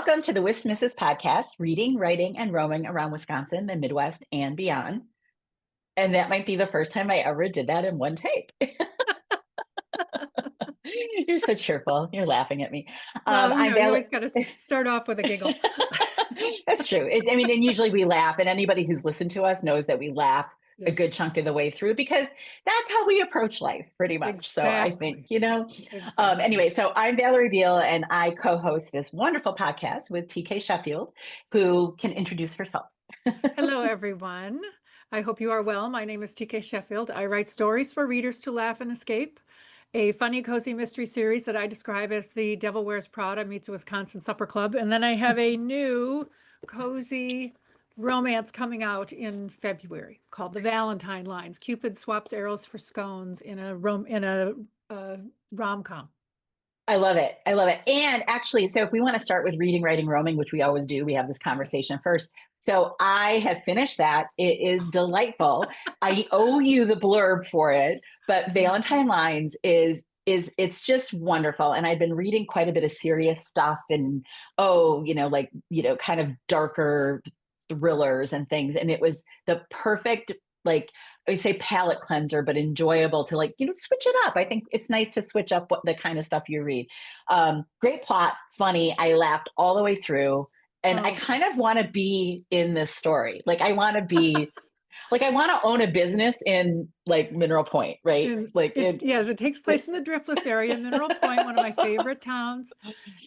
Welcome to the WisMissus podcast, reading, writing, and roaming around Wisconsin, the Midwest, and beyond. And that might be the first time I ever did that in one take. You're so cheerful. You're laughing at me. Well, I'm you Val. always got to start off with a giggle. That's true. And usually we laugh, and anybody who's listened to us knows that we laugh a Yes, good chunk of the way through because that's how we approach life, pretty much. So I think, exactly. anyway, Exactly. so I'm Valerie Biel, and I co host this wonderful podcast with TK Sheffield, who can introduce herself. Hello, everyone. I hope you are well. My name is T.K. Sheffield. I write stories for readers to laugh and escape, a funny, cozy mystery series that I describe as the Devil Wears Prada meets a Wisconsin Supper Club. And then I have a new cozy romance coming out in February called The Valentine Lines. Cupid swaps arrows for scones in a rom-com. I love it. I love it. And actually, so if we want to start with reading, writing, roaming, which we always do, we have this conversation first. So I have finished that. It is delightful. I owe you the blurb for it, but Valentine Lines is it's just wonderful. And I've been reading quite a bit of serious stuff and kind of darker thrillers and things. And it was the perfect, like, I would say palate cleanser, but enjoyable to switch it up. I think it's nice to switch up what the kind of stuff you read. Great plot, funny. I laughed all the way through. And I Oh, kind of want to be in this story. I want to own a business in like Mineral Point, right? and Like yes, it takes place in the Driftless area, Mineral Point, one of my favorite towns.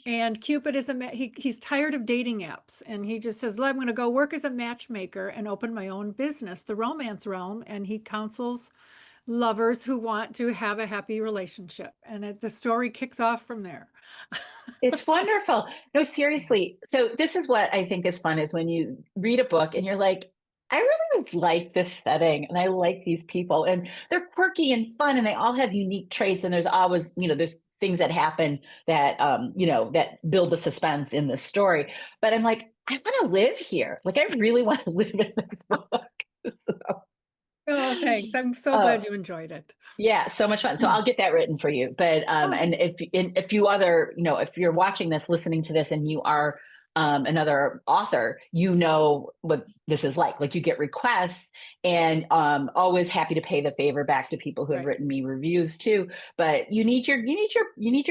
And Cupid is he's tired of dating apps, and he just says, "Well, I'm going to go work as a matchmaker and open my own business, the romance realm." And he counsels lovers who want to have a happy relationship, and the story kicks off from there. it's wonderful. No, seriously. So this is what I think is fun is when you read a book and you're like, I really like this setting and I like these people and they're quirky and fun and they all have unique traits. And there's always, there's things that happen that, that build the suspense in the story. But I'm like, I want to live here. Like, I really want to live in this book. Oh, thanks. I'm so Oh, glad you enjoyed it. yeah, so much fun. So I'll get that written for you. But Oh, and if you other, if you're watching this, listening to this, and you are another author, you know what this is like. Like you get requests, and always happy to pay the favor back to people who have right. written me reviews too. But you need your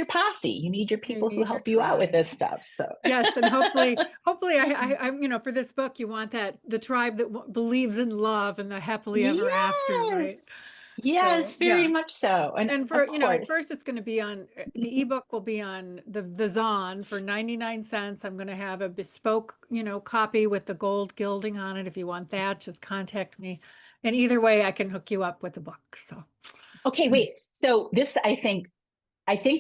posse. You need your You people who need your help you out with tribe. this stuff. So Yes, and hopefully, for this book, you want the tribe that believes in love and the happily ever after, right? yes, So yes, very yeah, much so. And and of at course. first it's going to be on the ebook will be on the Zon for 99 cents. I'm going to have a bespoke, copy with the gold gilding on it. If you want that, just contact me. And either way, I can hook you up with the book. So Okay, wait. So this, I think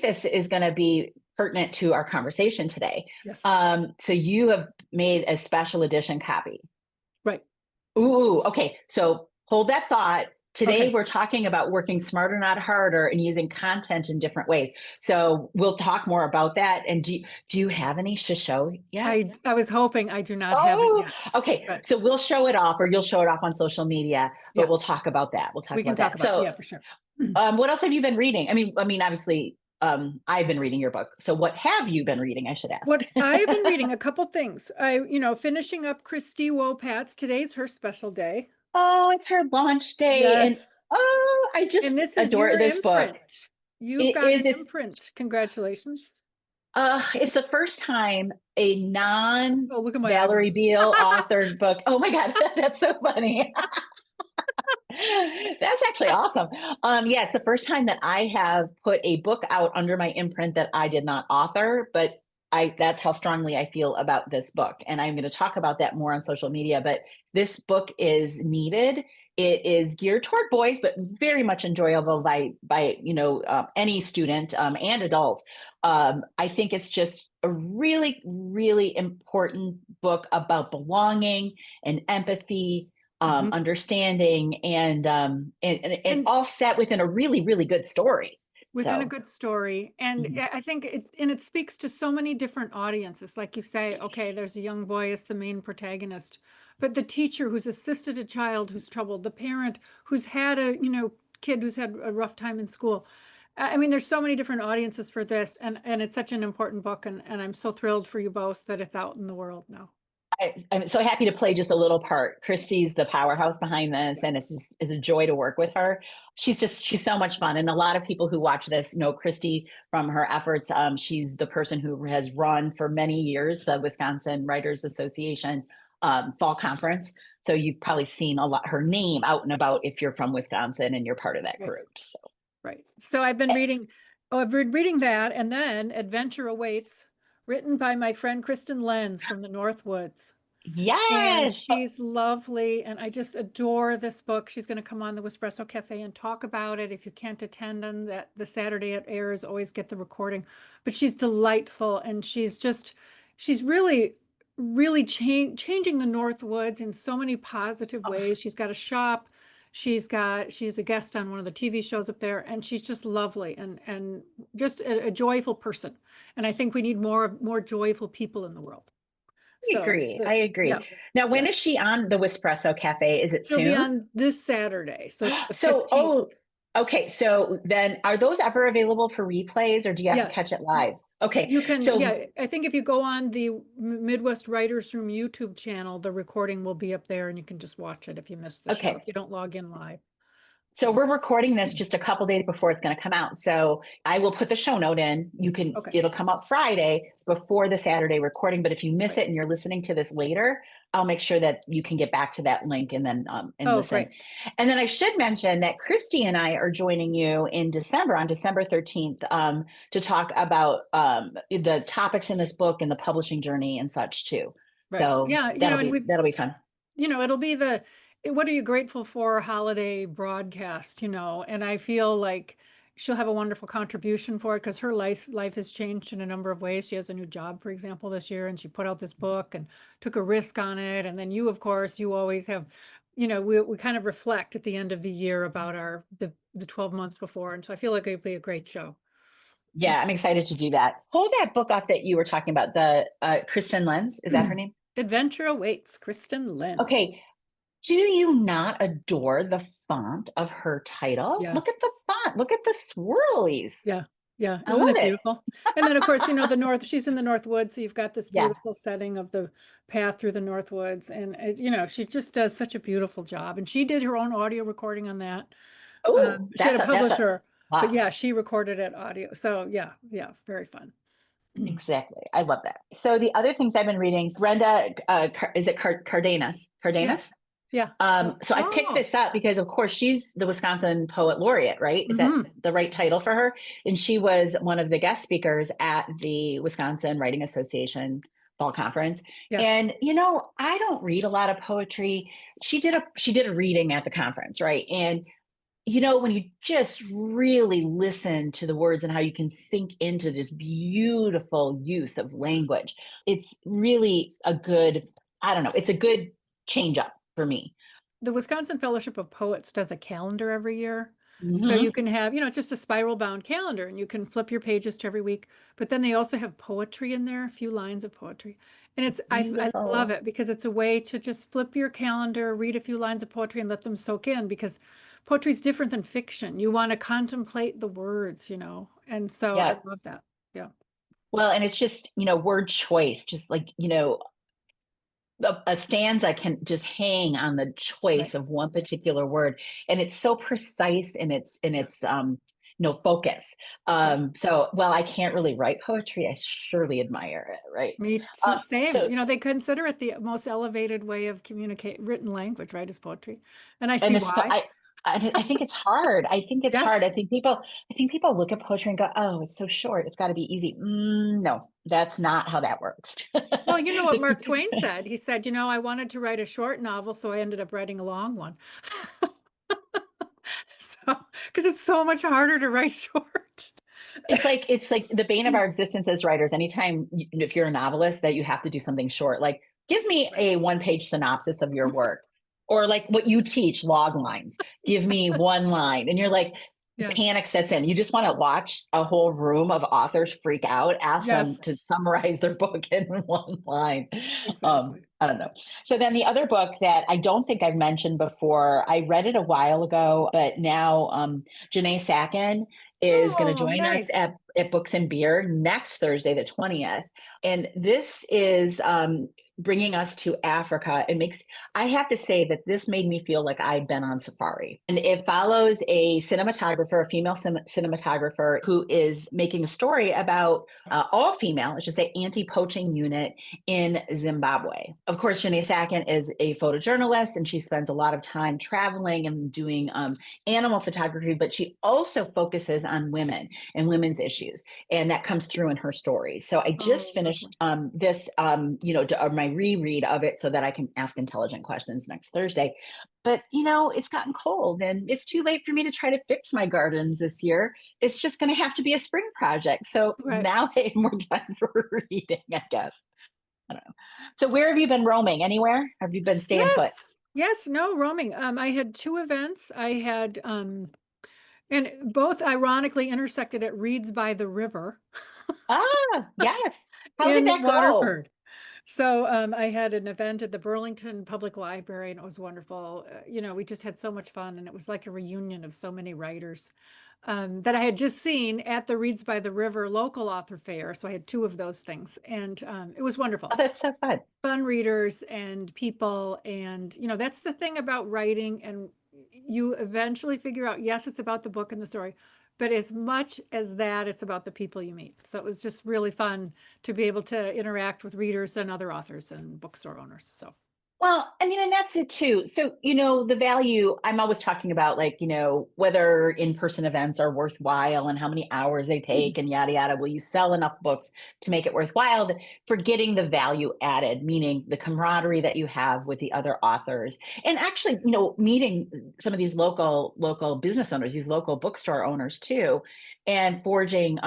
this is going to be pertinent to our conversation today. yes, So you have made a special edition copy. right. Ooh, okay. So hold that thought. Today Okay. we're talking about working smarter, not harder, and using content in different ways. So we'll talk more about that. And do you have any to show yet? I was hoping. I do not have it Oh, yet, okay. but So we'll show it off, or you'll show it off on social media. But yeah, we'll talk about that. We'll talk we can about talk that. about it. So Yeah, for sure. what else have you been reading? I mean, obviously, I've been reading your book. So what have you been reading? I should ask. What I've been reading a couple things. Finishing up Christy Wopat's. Today's her special day. Oh, it's her launch day, and Yes. oh, I And just this is adore your this book. imprint. You've It got is. an imprint. Congratulations. It's the first time a non Oh, look at my Valerie eyebrows. Beal authored book. Oh my God, that's so funny. That's actually awesome. Yeah, it's the first time that I have put a book out under my imprint that I did not author, but that's how strongly I feel about this book. And I'm going to talk about that more on social media, but this book is needed. It is geared toward boys, but very much enjoyable by any student and adult. I think it's just a really, really important book about belonging and empathy, Mhm. understanding, and And all set within a really, really good story. within a So, good story. And mhm. I think it speaks to so many different audiences. Like you say, okay, there's a young boy as the main protagonist, but the teacher who's assisted a child who's troubled, the parent who's had a, kid who's had a rough time in school. I mean, there's so many different audiences for this, and it's such an important book, and I'm so thrilled for you both that it's out in the world now. I'm so happy to play just a little part. Christy's the powerhouse behind this, and it's a joy to work with her. She's so much fun, and a lot of people who watch this know Christy from her efforts. She's the person who has run for many years the Wisconsin Writers Association fall conference. So you've probably seen a lot her name out and about if you're from Wisconsin and you're part of that Right. group. So Right. So I've been reading, I've been reading that, and then Adventure Awaits, written by my friend Kristen Lenz from the Northwoods. And yes. she's lovely, and I just adore this book. She's going to come on the Whispresso Cafe and talk about it. If you can't attend on that the Saturday it airs, always get the recording. But she's delightful, and she's really changing the Northwoods in so many positive Oh, ways. She's got a shop. She's a guest on one of the TV shows up there, and she's just lovely and just a joyful person. And I think we need more joyful people in the world. I So agree. I agree. yeah, Now, when yeah. is she on the Whispresso Cafe? Is it She'll be soon? on this Saturday. So it's the So, 15th. okay. So then are those ever available for replays or do you have to Yes. catch it live? Okay. You can, So, yeah, I think if you go on the Midwest Writers Room YouTube channel, the recording will be up there and you can just watch it if you missed the show, okay. if you don't log in live. So So, we're recording this just a couple days before it's going to come out. So I will put the show note in. okay, It'll come up Friday before the Saturday recording. But if you miss right. it and you're listening to this later, I'll make sure that you can get back to that link and then and Oh, listen. great. And then I should mention that Christy and I are joining you in December on December 13th to talk about the topics in this book and the publishing journey and such too. Right. So Yeah. You know, and that'll be fun. it'll be what are you grateful for holiday broadcast, and I feel like she'll have a wonderful contribution for it because her life has changed in a number of ways. She has a new job, for example, this year, and she put out this book and took a risk on it. And then you, of course, you always have, we kind of reflect at the end of the year about the 12 months before. And so I feel like it'd be a great show. Yeah, I'm excited to do that. Hold that book up that you were talking about, the Kristen Lenz. Is that her name? Adventure Awaits, Kristen Lenz. Okay. Do you not adore the font of her title? Yeah. Look at the font. Look at the swirlies. Yeah. Yeah. I Isn't love it it. beautiful? And then, of course, she's in the Northwoods. So you've got this Yeah. beautiful setting of the path through the Northwoods. And, she just does such a beautiful job. And she did her own audio recording on that. Oh, She had a that's a publisher, but wow. yeah, she recorded it audio. So yeah, very fun. Exactly. I love that. So the other things I've been reading, Brenda, is it Cardenas? Yes. Cardenas? Yeah. So I picked Oh. this up because, of course, she's the Wisconsin Poet Laureate, right? Is that Mhm. the right title for her? And she was one of the guest speakers at the Wisconsin Writing Association Fall Conference. Yeah. And I don't read a lot of poetry. She did a reading at the conference, right? And when you just really listen to the words and how you can sink into this beautiful use of language, it's really I don't know, it's a good change up for me. The Wisconsin Fellowship of Poets does a calendar every year. So Hmm. you can have, it's just a spiral bound calendar and you can flip your pages to every week. But then they also have poetry in there, a few lines of poetry. And I love Beautiful. it because it's a way to just flip your calendar, read a few lines of poetry and let them soak in because poetry is different than fiction. You want to contemplate the words, and so I Yeah. love that. Yeah. Well, and it's just, word choice, just like, a stanza can just hang on the Right. choice of one particular word. And it's so precise in Yeah. its focus. Yeah. So while I can't really write poetry, I surely admire it, right? Me too. Same. So They consider it the most elevated way of communicate written language, right, is poetry. And I and see it's so why. I think it's hard. I think it's hard. Yes. I think people look at poetry and go, "Oh, it's so short. It's got to be easy." No, that's not how that works. Well, you know what Mark Twain said? He said, I wanted to write a short novel, so I ended up writing a long one. So, because it's so much harder to write short. It's like the bane of our existence as writers. Anytime, if you're a novelist, that you have to do something short, like give me Right. a one-page synopsis of your work, or like what you teach, log lines. Give me one line, and you're like, Yes. panic sets in. You just want to watch a whole room of authors freak out, ask them Yes, to summarize their book in one line. exactly. I don't know. So then the other book that I don't think I've mentioned before, I read it a while ago, but now Janae Sacken is going to Oh, join us nice. at Books and Beer next Thursday, the 20th. And this is bringing us to Africa. I have to say that this made me feel like I'd been on safari. And it follows a cinematographer, a female cinematographer, who is making a story about all female, I should say, anti-poaching unit in Zimbabwe. Of course, Janae Sackett is a photojournalist, and she spends a lot of time traveling and doing animal photography, but she also focuses on women and women's issues. And that comes through in her stories. So I just Oh, lovely. finished this, my reread of it so that I can ask intelligent questions next Thursday. But, it's gotten cold and it's too late for me to try to fix my gardens this year. It's just going to have to be a spring project. So Right. now I have more time for reading, I guess. I don't know. So where have you been roaming? Anywhere? Have you been staying put? Yes. Yes, no, roaming. I had two events. I had and both ironically intersected at Reeds by the River Yes. How did in that go? Waterford. So I had an event at the Burlington Public Library and it was wonderful. We just had so much fun and it was like a reunion of so many writers that I had just seen at the Reeds by the River local author fair. So I had two of those things and it was wonderful. Oh, that's so fun. Fun readers and people. And, that's the thing about writing. And you eventually figure out, yes, it's about the book and the story, but as much as that, it's about the people you meet. So it was just really fun to be able to interact with readers and other authors and bookstore owners. So, Well, I mean, and that's it too. So, the value, I'm always talking about like, whether in-person events are worthwhile and how many hours they take and yada, yada. Will you sell enough books to make it worthwhile? Forgetting the value added, meaning the camaraderie that you have with the other authors. And actually, meeting some of these local business owners, these local bookstore owners too, and forging,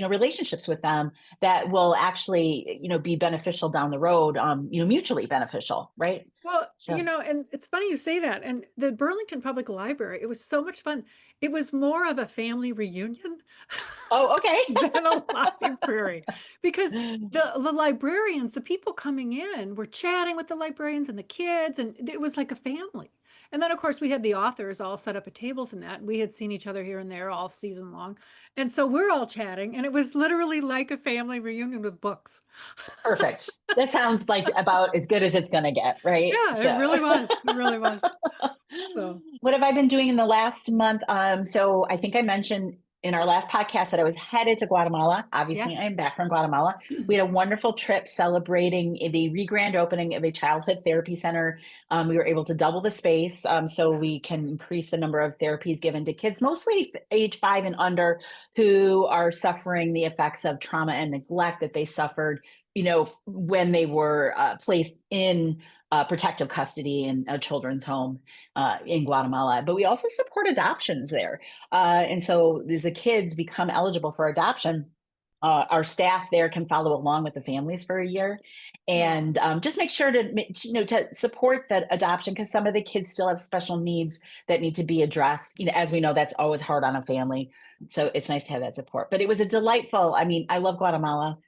relationships with them that will actually, be beneficial down the road, mutually beneficial, right? well, So, and it's funny you say that. And the Burlington Public Library, it was so much fun. It was more of a family reunion oh, okay. than a library because the librarians, the people coming in were chatting with the librarians and the kids, and it was like a family. And then, of course, we had the authors all set up at tables and that. And we had seen each other here and there all season long. And so we're all chatting, and it was literally like a family reunion with books. Perfect. That sounds like about as good as it's going to get, right? Yeah, it So, really was. It really was. So, what have I been doing in the last month? So I think I mentioned in our last podcast that I was headed to Guatemala. Obviously, yes. I'm back from Guatemala. We had a wonderful trip celebrating the re-grand opening of a childhood therapy center. We were able to double the space so we can increase the number of therapies given to kids, mostly age 5 and under, who are suffering the effects of trauma and neglect that they suffered, when they were placed in protective custody in a children's home in Guatemala. But we also support adoptions there. And so as the kids become eligible for adoption, our staff there can follow along with the families for a year Oh, and just make sure to support that adoption because some of the kids still have special needs that need to be addressed. As we know, that's always hard on a family. So it's nice to have that support. But it was a delightful, I mean, I love Guatemala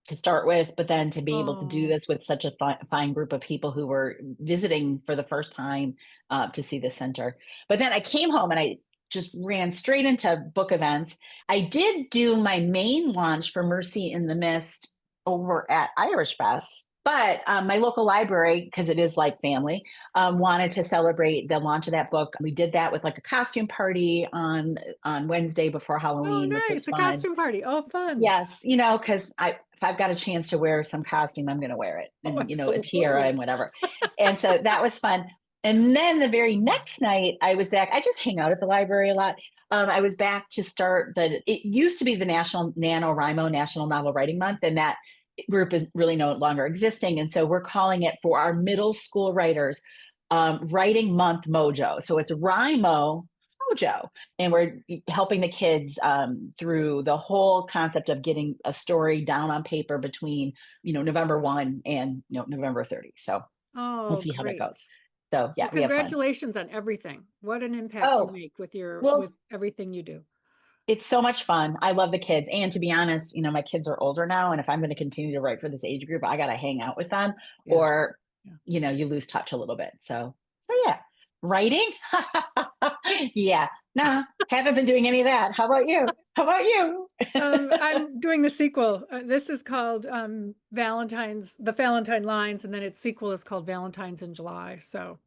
to start with, but then to be able to do oh, this with such a fine group of people who were visiting for the first time to see the center. But then I came home and I just ran straight into book events. I did do my main launch for Mercy in the Mist over at Irish Fest. But my local library, because it is like family, wanted to celebrate the launch of that book. We did that with like a costume party on Wednesday before Halloween, which oh, was nice. A fun. costume party. Oh, fun. Yes, because if I've got a chance to wear some costume, I'm going to wear it, Oh, and a tiara absolutely. and whatever. And so that was fun. And then the very next night, I was back. I just hang out at the library a lot. I was back to start it used to be the National NaNoWriMo National Novel Writing Month, and that group is really no longer existing. And so we're calling it for our middle school writers, Writing Month Mojo. So it's Rimo Mojo, and we're helping the kids through the whole concept of getting a story down on paper between November 1 and November 30. So we'll Oh, see how that great. goes. So Well, yeah, we have fun. congratulations on everything. What an impact you Oh, make with your well, with everything you do. it's so much fun. I love the kids. And to be honest, my kids are older now. And if I'm going to continue to write for this age group, I got to hang out with them Yeah. or, Yeah. you lose touch a little bit. So yeah. Writing? Yeah. Nah, haven't been doing any of that. How about you? How about you? I'm doing the sequel. This is called the Valentine Lines, and then its sequel is called Valentine's in July. So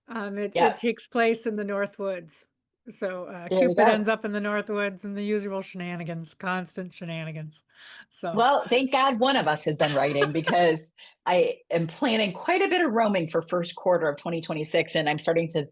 it Yeah, takes place in the North Woods. So there we Cupid go. ends up in the North Woods and the usual shenanigans, constant shenanigans. So Well, thank God one of us has been writing because I am planning quite a bit of roaming for first quarter of 2026. And I'm starting to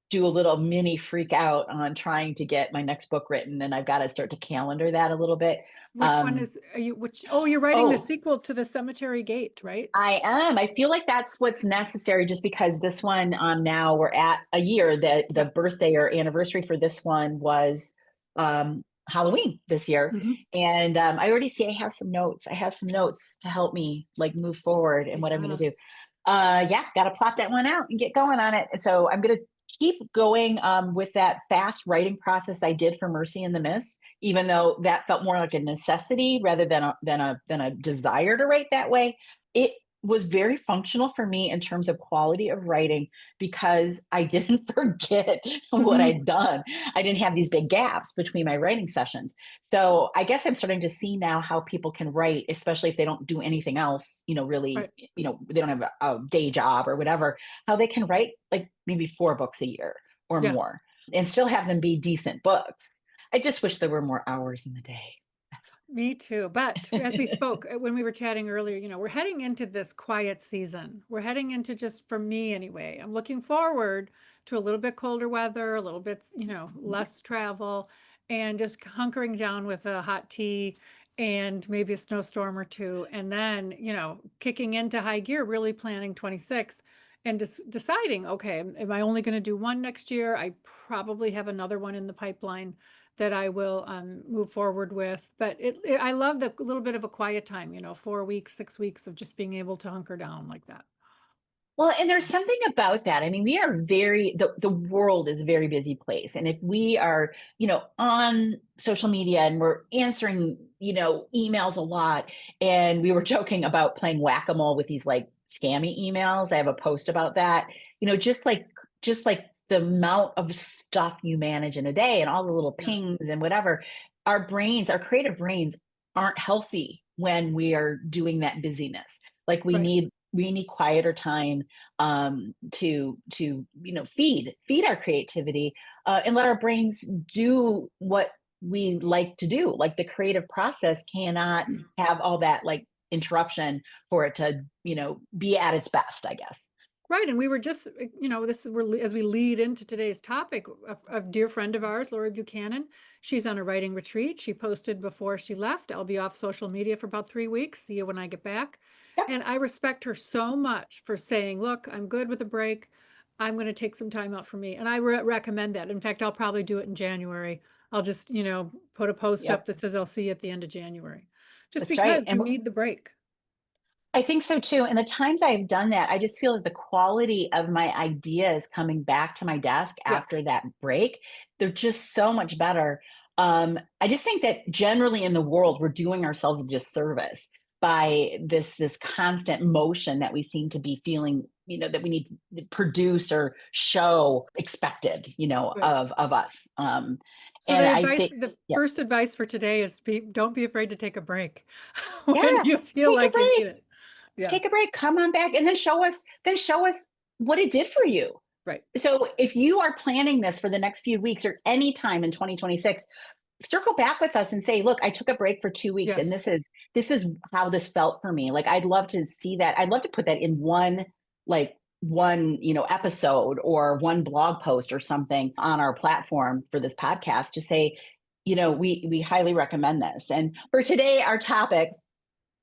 do a little mini freak out on trying to get my next book written. And I've got to start to calendar that a little bit. which one Um, is are you? Which you're writing the oh, sequel to the Cemetery Gate, right? I am. I feel like that's what's necessary just because this one, now we're at a year that the Yeah. birthday or anniversary for this one was Halloween this year. Mhm. And I already see I have some notes. I have some notes to help me like move forward and what I'm going Yeah. to do. Yeah, got to plot that one out and get going on it. And so I'm going to keep going with that fast writing process I did for Mercy in the Mist, even though that felt more like a necessity rather than a desire to write that way. It was very functional for me in terms of quality of writing because I didn't forget what Mhm. I'd done. I didn't have these big gaps between my writing sessions. So I guess I'm starting to see now how people can write, especially if they don't do anything else, really, Right. they don't have a day job or whatever, how they can write like maybe 4 books a year or Yeah. more and still have them be decent books. I just wish there were more hours in the day. That's Me too. But as we all. spoke when we were chatting earlier, we're heading into this quiet season. We're heading into, just for me anyway, I'm looking forward to a little bit colder weather, a little bit, less travel, and just hunkering down with a hot tea and maybe a snowstorm or two. And then, kicking into high gear, really planning 26 and just deciding, okay, am I only going to do one next year? I probably have another one in the pipeline that I will move forward with. But I love the little bit of a quiet time, 4 weeks, 6 weeks of just being able to hunker down like that. Well, and there's something about that. I mean, we are the world is a very busy place. And if we are, on social media and we're answering, emails a lot, and we were joking about playing whack-a-mole with these like scammy emails. I have a post about that, just like the amount of stuff you manage in a day and all the little Yeah, pings and whatever, our creative brains aren't healthy when we are doing that busyness. Like right. we need quieter time to feed our creativity and let our brains do what we like to do. Like the creative process cannot have all that like interruption for it to be at its best, I guess. Right, and we were just, as we lead into today's topic, a dear friend of ours, Lori Buchanan. She's on a writing retreat. She posted before she left, I'll be off social media for about 3 weeks. See you when I get back. Yep. And I respect her so much for saying, look, I'm good with a break. I'm going to take some time out for me. And I recommend that. In fact, I'll probably do it in January. I'll just, put a post up Yep. that says I'll see you at the end of January, just That's right. because you need the break. I think so too. And the times I've done that, I just feel like the quality of my ideas coming back to my desk Yeah, after that break, they're just so much better. I just think that generally in the world, we're doing ourselves a disservice by this constant motion that we seem to be feeling, that we need to produce or show expected, right. of us. So And the I advice, think, the yeah, first advice for today is don't be afraid to take a break when yeah, you feel take a like you need break. it. Yeah, Take a break, come on back, and then show us what it did for you. right. So if you are planning this for the next few weeks or any time in 2026, circle back with us and say, look, I took a break for 2 weeks and Yes. this is how this felt for me. Like I'd love to see that. I'd love to put that in one episode or one blog post or something on our platform for this podcast to say, we highly recommend this. And for today, our topic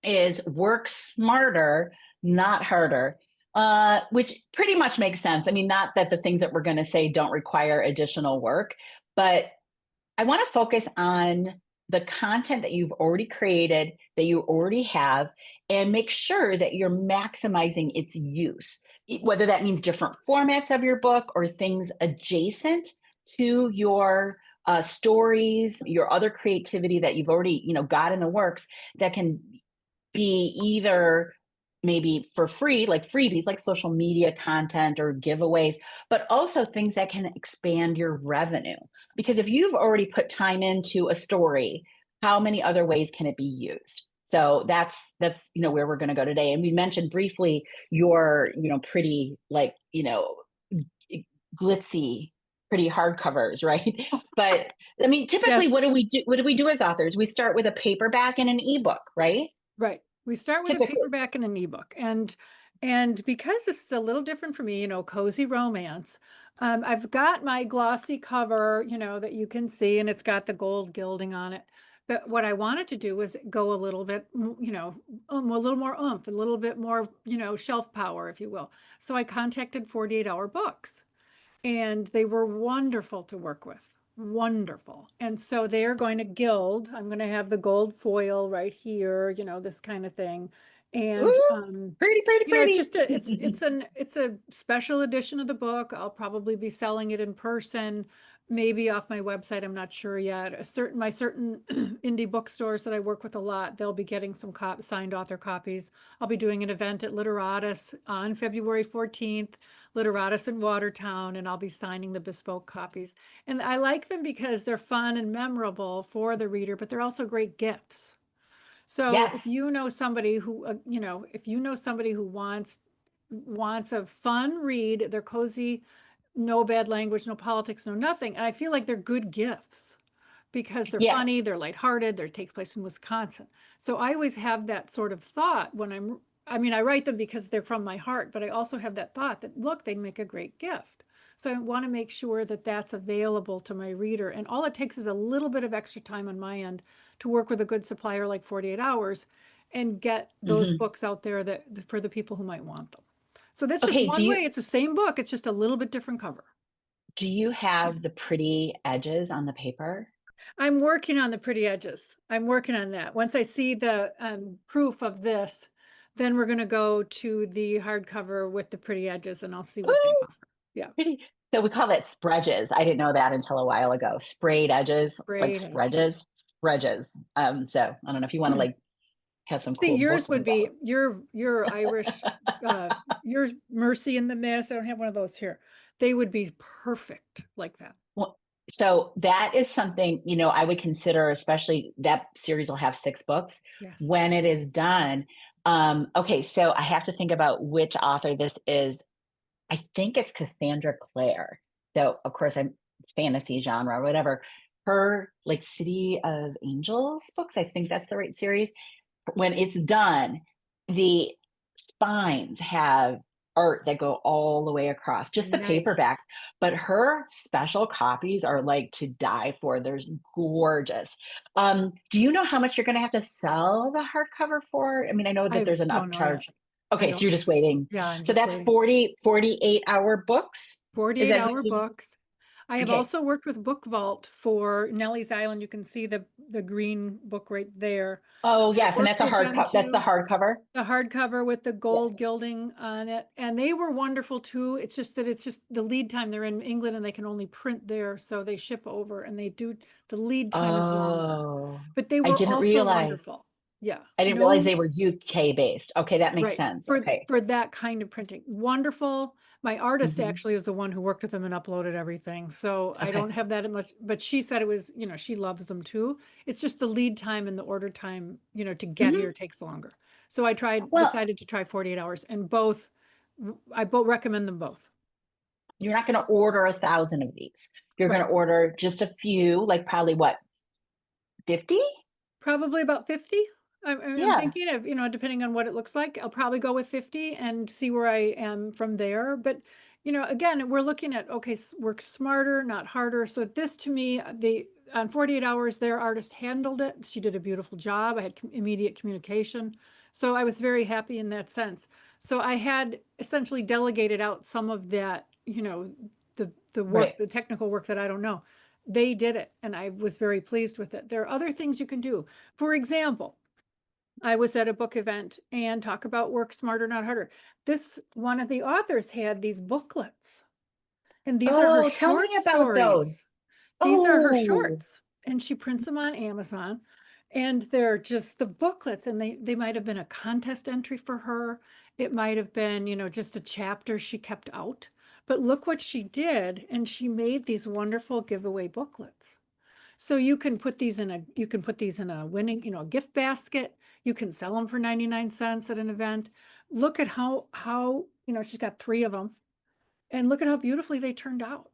is work smarter, not harder, which pretty much makes sense. I mean, not that the things that we're going to say don't require additional work, but I want to focus on the content that you've already created, that you already have, and make sure that you're maximizing its use, whether that means different formats of your book or things adjacent to your stories, your other creativity that you've already got in the works that can be either maybe for free, like freebies, like social media content or giveaways, but also things that can expand your revenue. Because if you've already put time into a story, how many other ways can it be used? So that's where we're going to go today. And we mentioned briefly your pretty like glitzy pretty hardcovers, right? But I mean, typically, Yes. what do we do? What do we do as authors? We start with a paperback and an ebook, right? Right. We start with a Typically. paperback and an ebook. And because this is a little different for me, cozy romance, I've got my glossy cover, that you can see, and it's got the gold gilding on it. But what I wanted to do was go a little bit, a little more oomph, a little bit more, shelf power, if you will. So I contacted 48-hour books, and they were wonderful to work with. Wonderful. And so they're going to gild. I'm going to have the gold foil right here, this kind of thing. And Ooh, pretty, pretty, it's pretty. just it's a special edition of the book. I'll probably be selling it in person, maybe off my website. I'm not sure yet. My certain indie bookstores that I work with a lot, they'll be getting some signed author copies. I'll be doing an event at Literatus on February 14th, Literatus in Watertown, and I'll be signing the bespoke copies. And I like them because they're fun and memorable for the reader, but they're also great gifts. So if Yes. you know somebody who, if you know somebody who wants a fun read, they're cozy, no bad language, no politics, no nothing. And I feel like they're good gifts because they're Yes. funny, they're lighthearted, they take place in Wisconsin. So I always have that sort of thought when I write them because they're from my heart, but I also have that thought that, look, they make a great gift. So I want to make sure that that's available to my reader. And all it takes is a little bit of extra time on my end to work with a good supplier like 48 Hours and get those Hmm. books out there that for the people who might want them. So that's just Okay. one way. It's the same book. It's just a little bit different cover. Do you have the pretty edges on the paper? I'm working on the pretty edges. I'm working on that. Once I see the proof of this, then we're going to go to the hardcover with the pretty edges and I'll see what they Ooh, offer. Yeah. pretty. So we call that spreages. I didn't know that until a while ago. Sprayed edges, like Great edges. spreages, spreages. So I don't know if you want to like have some See, cool book yours would lingo. be your Irish, your Mercy in the Mist. I don't have one of those here. They would be perfect like that. Well, so that is something, I would consider, especially that series will have 6 books Yes. when it is done. Okay, so I have to think about which author this is. I think it's Cassandra Clare. So of course it's fantasy genre, whatever. Her like City of Angels books, I think that's the right series. When it's done, the spines have art that go all the way across, just the paperbacks. Nice. But her special copies are like to die for. They're gorgeous. Do you know how much you're going to have to sell the hardcover for? I mean, I know that I there's an don't know yet. upcharge. I Okay, so don't you're know just yet. waiting. Yeah, I'm So just that's waiting. 48-hour books. Is 48 that what hour you? books. I have Okay. also worked with Book Vault for Nellie's Island. You can see the green book right there. Oh, I yes, and worked that's a with them hardcover. That's the too. hardcover. The hardcover with the Yeah. gold gilding on it. And they were wonderful too. It's just the lead time. They're in England and they can only print there. So they ship over and the lead time is longer. Oh, But they I were didn't also realize. wonderful. Yeah. I didn't realize No. they were UK based. Okay, that makes Right. sense. For Okay. that kind of printing. Wonderful. My artist Hmm. actually is the one who worked with them and uploaded everything. So I Okay. don't have that much, but she said it was, she loves them too. It's just the lead time and the order time, to get Hmm. here takes longer. So Well, decided to try 48 hours and both, I both recommend them both. you're not going to order 1,000 of these. You're going Right. to order just a few, like probably what, 50? Probably about 50. I'm Yeah. thinking of, depending on what it looks like, I'll probably go with 50 and see where I am from there. But, again, we're looking at, okay, work smarter, not harder. So this to me, on 48 hours, their artist handled it. She did a beautiful job. I had immediate communication. So I was very happy in that sense. So I had essentially delegated out some of that, the work, Right. the technical work that I don't know. They did it, and I was very pleased with it. There are other things you can do. For example, I was at a book event and talk about work smarter, not harder. This one of the authors had these booklets, and these are her Oh, tell me short about stories. those. These are her Oh, shorts, and she prints them on Amazon. And they're just the booklets, and they might have been a contest entry for her. It might have been, just a chapter she kept out. But look what she did, and she made these wonderful giveaway booklets. So you can put these in a winning, a gift basket. You can sell them for 99 cents at an event. Look at how, she's got 3 of them, and look at how beautifully they turned out.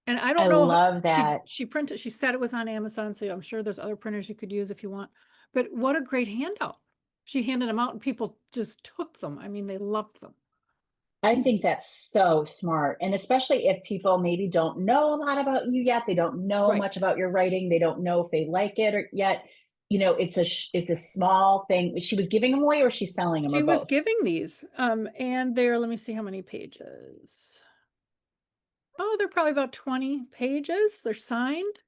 And I I don't know, love that. she said it was on Amazon, so I'm sure there's other printers you could use if you want. But what a great handout. She handed them out and people just took them. I mean, they loved them. I think that's so smart. And especially if people maybe don't know a lot about you yet, they don't know Right. much about your writing, they don't know if they like it or yet, it's a small thing. She was giving them away or she's selling them or She was both. giving these, and let me see how many pages. Oh, they're probably about 20 pages. They're signed.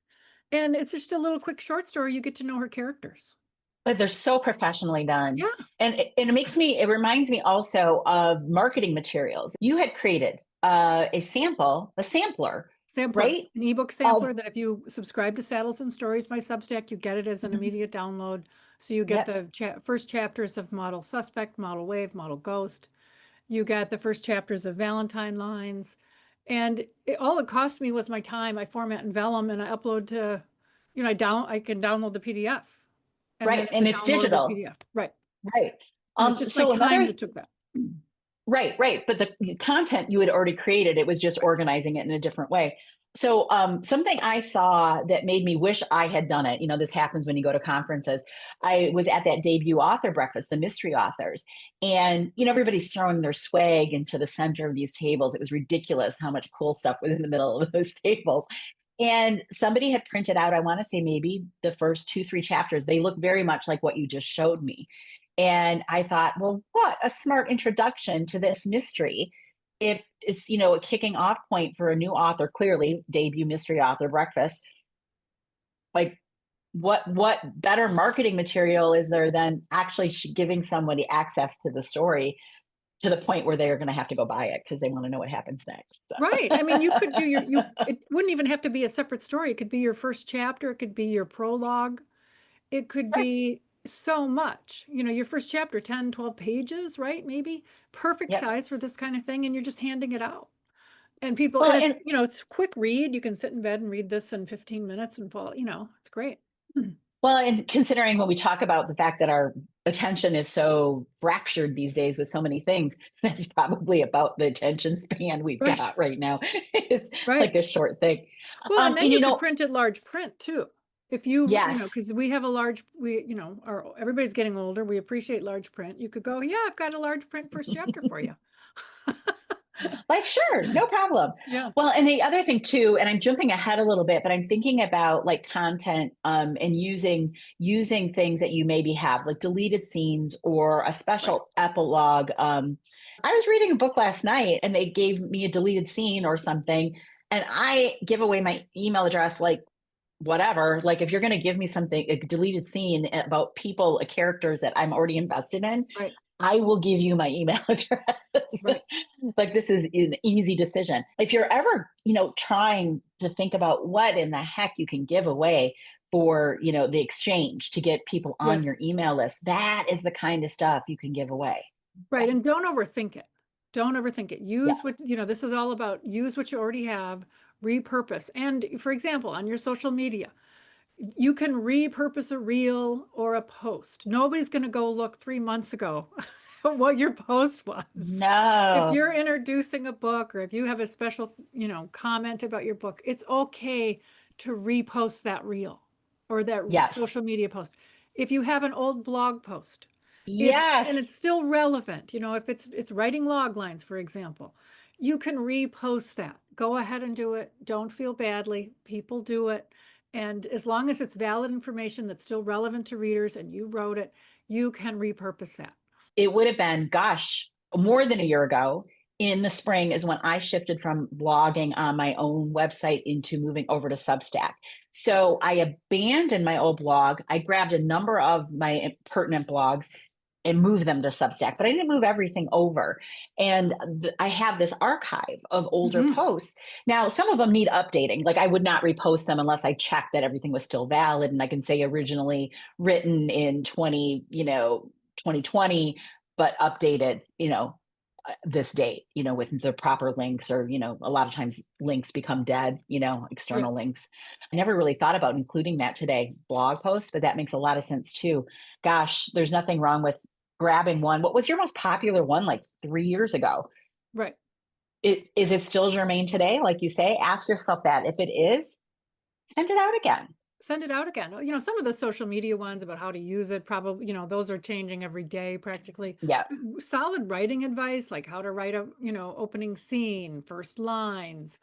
And it's just a little quick short story. You get to know her characters. But they're so professionally done. Yeah. And it reminds me also of marketing materials. You had created a sampler, Sampler, right? an ebook Of, sampler that if you subscribe to Saddles and Stories by Substack, you get it as an Mhm. immediate download. So you get Yep. the first chapters of Model Suspect, Model Wave, Model Ghost. You got the first chapters of Valentine Lines. And all it cost me was my time. I format in Vellum and I upload to, I can download the PDF. And then Right. it's a And it's downloadable digital. PDF. Right. Right. It was just my So time another that took that. Right, right. But the content you had already created, it was just organizing it in a different way. So something I saw that made me wish I had done it, this happens when you go to conferences. I was at that debut author breakfast, the mystery authors, and everybody's throwing their swag into the center of these tables. It was ridiculous how much cool stuff was in the middle of those tables. And somebody had printed out, I want to say maybe the first 2, 3 chapters. They look very much like what you just showed me. And I thought, well, what a smart introduction to this mystery. If it's, a kicking off point for a new author, clearly debut mystery author breakfast, like what better marketing material is there than actually giving somebody access to the story to the point where they're going to have to go buy it because they want to know what happens next. Right. I mean, you could do So. it wouldn't even have to be a separate story. It could be your first chapter. It could be your prologue. It could Right. be so much, your first chapter, 10, 12 pages, right? Maybe perfect Yep. size for this kind of thing. And you're just handing it out. Well, And it's, and it's quick read. You can sit in bed and read this in 15 minutes and fall, it's great. Well, and considering when we talk about the fact that our attention is so fractured these days with so many things, that's probably about the attention span we've Right. got right now. It's Right. like a short thing. Well, and then And you could print it large print too. If yes, because we have a large, everybody's getting older. We appreciate large print. You could go, yeah, I've got a large print first chapter for you. like sure, no problem. Yeah. Well, and the other thing too, and I'm jumping ahead a little bit, but I'm thinking about like content and using things that you maybe have, like deleted scenes or a Right. special epilogue. I was reading a book last night and they gave me a deleted scene or something, and I give away my email address like whatever. Like if you're going to give me something, a deleted scene about people, characters that I'm already invested in, Right. I will give you my email address. Right. Like this is an easy decision. If you're ever, trying to think about what in the heck you can give away for, the exchange to get people on Yes. your email list, that is the kind of stuff you can give away. Right. And don't overthink it. Don't overthink it. Yeah. Use this is all about use what you already have, repurpose. And for example, on your social media, you can repurpose a reel or a post. Nobody's going to go look 3 months ago what your post was. If No. you're introducing a book or if you have a special, comment about your book, it's okay to repost that reel or that Yes. social media post. If you have an old blog post, it's Yes. still relevant, if it's writing log lines, for example, you can repost that. Go ahead and do it. Don't feel badly. People do it. And as long as it's valid information that's still relevant to readers and you wrote it, you can repurpose that. It would have been, gosh, more than a year ago. In the spring is when I shifted from blogging on my own website into moving over to Substack. So I abandoned my old blog. I grabbed a number of my pertinent blogs and move them to Substack, but I didn't move everything over. And I have this archive of older Mhm. posts. Now, some of them need updating. Like I would not repost them unless I checked that everything was still valid. And I can say originally written in 2020, but updated, this date, with the proper links, or, a lot of times links become dead, Yeah. external links. I never really thought about including that today, blog post, but that makes a lot of sense too. Gosh, there's nothing wrong with grabbing one. What was your most popular one like 3 years ago? Right. Is it still germane today? Like you say, ask yourself that. If it is, send it out again. Send it out again. Some of the social media ones about how to use it, probably, those are changing every day practically. Yeah, Solid writing advice, like how to write a, opening scene, first lines,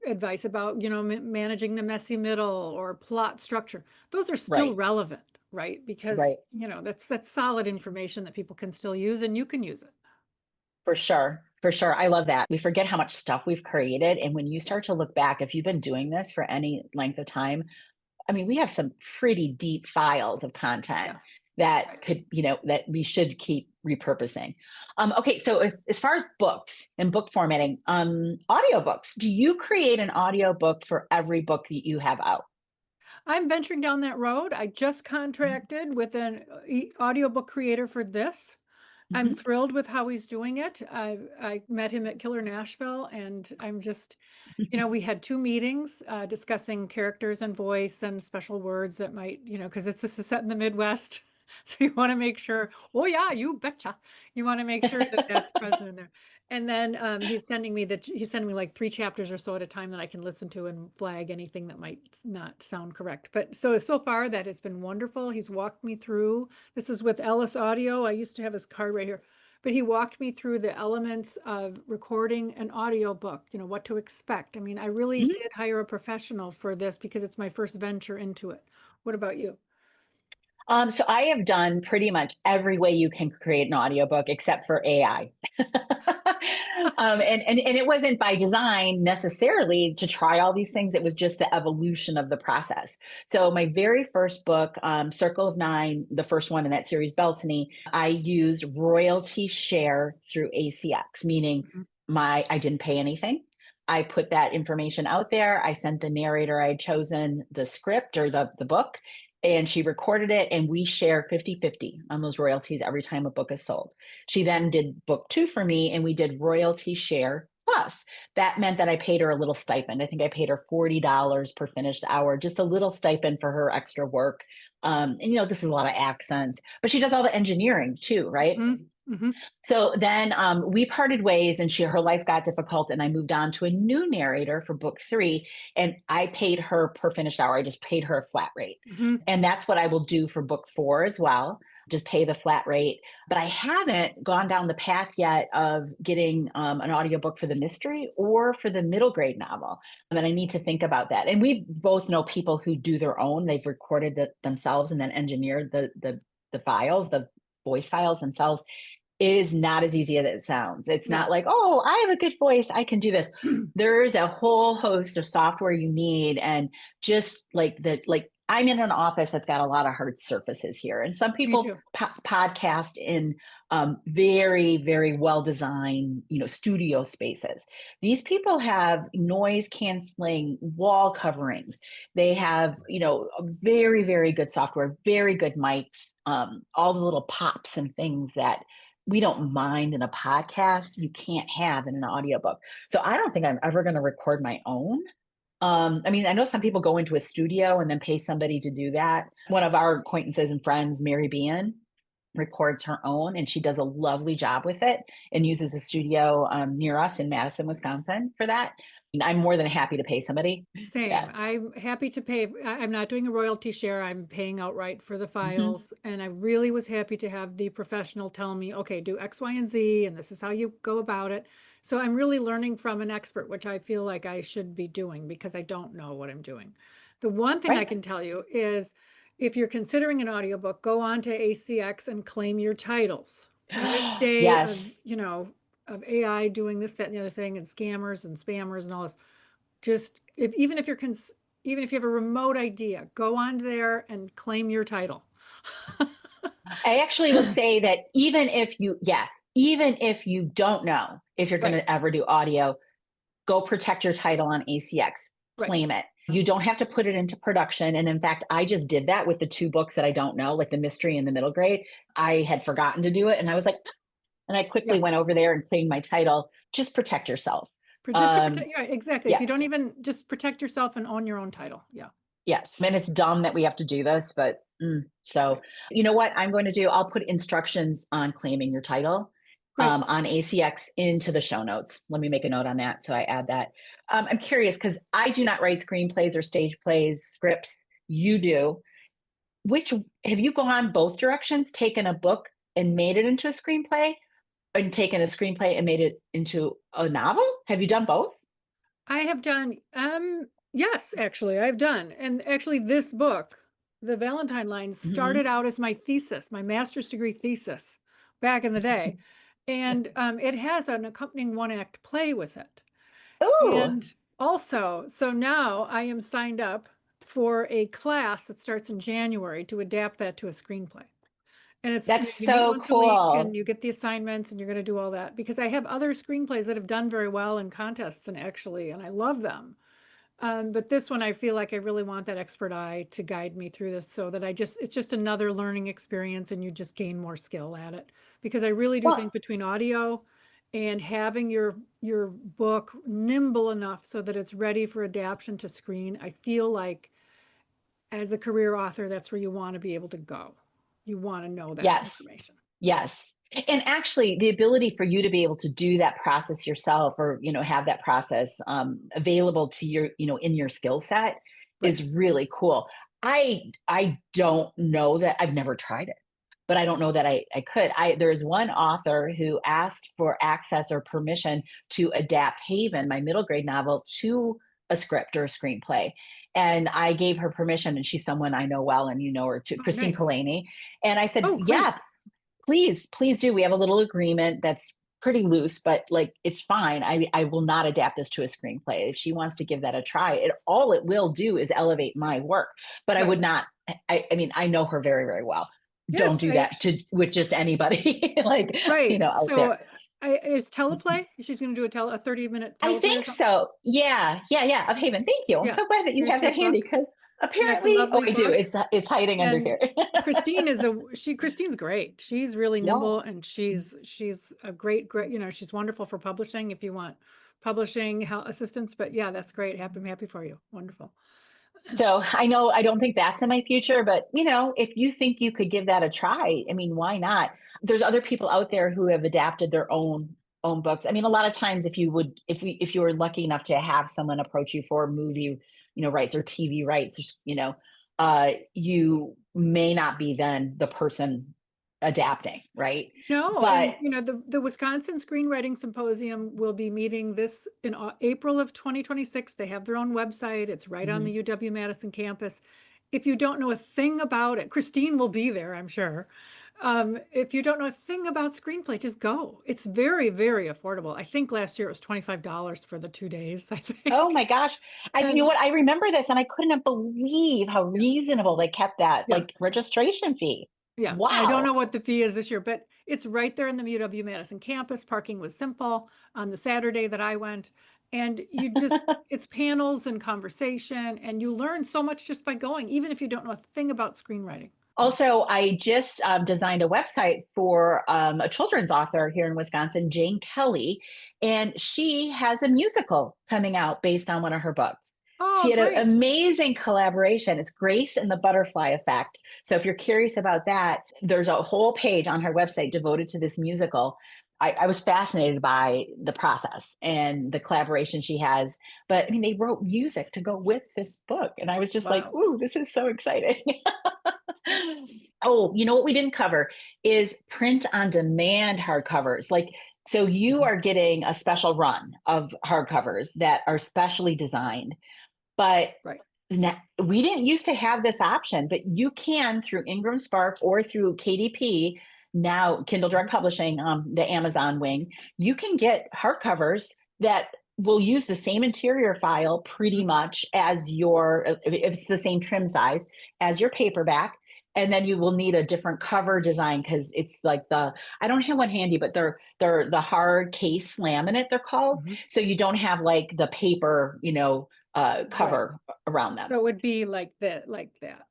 advice about, managing the messy middle or plot structure. Those are still right, relevant, right? Because, right. that's solid information that people can still use and you can use it. For sure. For sure. I love that. We forget how much stuff we've created. And when you start to look back, if you've been doing this for any length of time, I mean, we have some pretty deep files of content Yeah. that Right. could, that we should keep repurposing. Okay. So as far as books and book formatting, audiobooks, do you create an audiobook for every book that you have out? I'm venturing down that road. I just contracted with an audiobook creator for this. I'm Mhm. thrilled with how he's doing it. I met him at Killer Nashville, and I'm just, we had two meetings discussing characters and voice and special words that might, because this is set in the Midwest. So you want to make sure, oh yeah, you betcha. You want to make sure that that's present in there. And then he's sending me like 3 chapters or so at a time that I can listen to and flag anything that might not sound correct. But so far that has been wonderful. He's walked me through. This is with Ellis Audio. I used to have his card right here, but he walked me through the elements of recording an audiobook, what to expect. I mean, I really Mhm. did hire a professional for this because it's my first venture into it. What about you? So I have done pretty much every way you can create an audiobook except for AI. And it wasn't by design necessarily to try all these things. It was just the evolution of the process. So my very first book, Circle of Nine, the first one in that series, Beltany, I used royalty share through ACX, meaning Mhm. I didn't pay anything. I put that information out there. I sent the narrator I had chosen the script or the book, and she recorded it, and we share 50-50 on those royalties every time a book is sold. She then did book two for me, and we did royalty share plus. That meant that I paid her a little stipend. I think I paid her $40 per finished hour, just a little stipend for her extra work. And this is a lot of accents, but she does all the engineering too, right? Mhm. Mhm. So then we parted ways, and her life got difficult, and I moved on to a new narrator for book three, and I paid her per finished hour. I just paid her a flat rate, Mhm. and that's what I will do for book four as well. Just pay the flat rate. But I haven't gone down the path yet of getting an audiobook for the mystery or for the middle grade novel. And then I need to think about that. And we both know people who do their own. They've recorded themselves and then engineered the files, the voice files themselves. It is not as easy as it sounds. It's not No. like, oh, I have a good voice, I can do this. There's a whole host of software you need. And just like I'm in an office that's got a lot of hard surfaces here. And some Me people too. podcast in very, very well designed, studio spaces. These people have noise canceling wall coverings. They have, very, very good software, very good mics, all the little pops and things that we don't mind in a podcast, you can't have in an audiobook. So I don't think I'm ever going to record my own. I mean, I know some people go into a studio and then pay somebody to do that. One of our acquaintances and friends, Mary Bian, records her own, and she does a lovely job with it and uses a studio near us in Madison, Wisconsin for that. And I'm more than happy to pay somebody. Same. Yeah. I'm happy to pay. I'm not doing a royalty share. I'm paying outright for the Mhm. files. And I really was happy to have the professional tell me, okay, do X, Y, and Z, and this is how you go about it. So I'm really learning from an expert, which I feel like I should be doing because I don't know what I'm doing. The one thing I Right. can tell you is if you're considering an audiobook, go on to ACX and claim your titles. In this day of, Yes. of AI doing this, that, and the other thing, and scammers and spammers and all this, just even if even if you have a remote idea, go on there and claim your title. I actually will say that even if you don't know if you're going Right, to ever do audio, go protect your title on ACX, right. claim it. You don't have to put it into production. And in fact, I just did that with the two books that I don't know, like the mystery and the middle grade. I had forgotten to do it. And I was like, and I quickly Yeah. went over there and claimed my title. Just protect yourself. Just to protect, yeah, exactly. If Yeah. you don't even just protect yourself and own your own title. Yeah. Yes. And it's dumb that we have to do this, but so Right. you know what I'm going to do? I'll put instructions on claiming your title Great. on ACX into the show notes. Let me make a note on that. So I add that. I'm curious because I do not write screenplays or stage plays, scripts. You do. Which have you gone both directions, taken a book and made it into a screenplay, and taken a screenplay and made it into a novel? Have you done both? I have done, yes, actually, I've done. And actually, this book, The Valentine Lines, started Hmm. out as my thesis, my master's degree thesis back in the day. And it has an accompanying one act play with it. Ooh, And also, so now I am signed up for a class that starts in January to adapt that to a screenplay. And it's, that's you meet so once a week and cool. you get the assignments and you're going to do all that because I have other screenplays that have done very well in contests and I love them. But this one, I feel like I really want that expert eye to guide me through this so that it's just another learning experience and you just gain more skill at it. Because I really do think Well, between audio and having your book nimble enough so that it's ready for adaptation to screen, I feel like as a career author, that's where you want to be able to go. You want to know that yes. information. Yes. And actually, the ability for you to be able to do that process yourself or, have that process available to your, in your skill set Right. is really cool. I don't know that I've never tried it, but I don't know that I could. There's one author who asked for access or permission to adapt Haven, my middle grade novel, to a script or a screenplay. And I gave her permission, and she's someone I know well, and you know her too, Oh, Christine nice. Kalani. And I said, Oh, great. yeah, please do. We have a little agreement that's pretty loose, but like it's fine. I will not adapt this to a screenplay. If she wants to give that a try, all it will do is elevate my work. But I Right. would not. I mean, I know her very very well. Don't Yes, do that to with just anybody like right. out there. So is teleplay? She's going to do a 30-minute I teleplay or think something? so. Yeah, of Haven. Thank you. I'm Yeah. so glad that you Here's have your that handy book. because Yeah, it's a apparently, oh, lovely I do. book. It's hiding under And here. Christine's great. She's really Yeah. nimble and she's a great, she's wonderful for publishing if you want publishing assistance. But yeah, that's great. I'm happy for you. Wonderful. So I know I don't think that's in my future, but if you think you could give that a try, I mean, why not? There's other people out there who have adapted their own books. I mean, a lot of times if you were lucky enough to have someone approach you for movie, rights or TV rights, you may not be then the person adapting, right? No, But and the Wisconsin Screenwriting Symposium will be meeting this in April of 2026. They have their own website. It's right on the mhm. UW-Madison campus. If you don't know a thing about it, Christine will be there, I'm sure. If you don't know a thing about screenplay, just go. It's very, very affordable. I think last year it was $25 for the 2 days, I Oh think. my gosh. You know And what? I remember this and I couldn't believe how yeah, reasonable they kept that yeah. like registration fee. Yeah, I don't Wow. know what the fee is this year, but it's right there in the UW-Madison campus. Parking was simple on the Saturday that I went. And it's panels and conversation, and you learn so much just by going, even if you don't know a thing about screenwriting. Yeah. Also, I just designed a website for a children's author here in Wisconsin, Jane Kelly, and she has a musical coming out based on one of her books. She Oh, had an great. amazing collaboration. It's Grace and the Butterfly Effect. So if you're curious about that, there's a whole page on her website devoted to this musical. I was fascinated by the process and the collaboration she has. But I mean, they wrote music to go with this book. And I was just like, Wow. ooh, this is so exciting. Oh, you know what we didn't cover is print on demand hardcovers. So you Mhm. are getting a special run of hardcovers that are specially designed, but Right. we didn't used to have this option, but you can through Ingram Spark or through KDP, now Kindle Direct Publishing, the Amazon wing, you can get hardcovers that will use the same interior file pretty Mhm. much as if it's the same trim size as your paperback, And then you will need a different cover design because it's like I don't have one handy, but they're the hard case laminate, they're called. Mhm. So you don't have like the paper, Right. cover around them. So it would be like that, like that.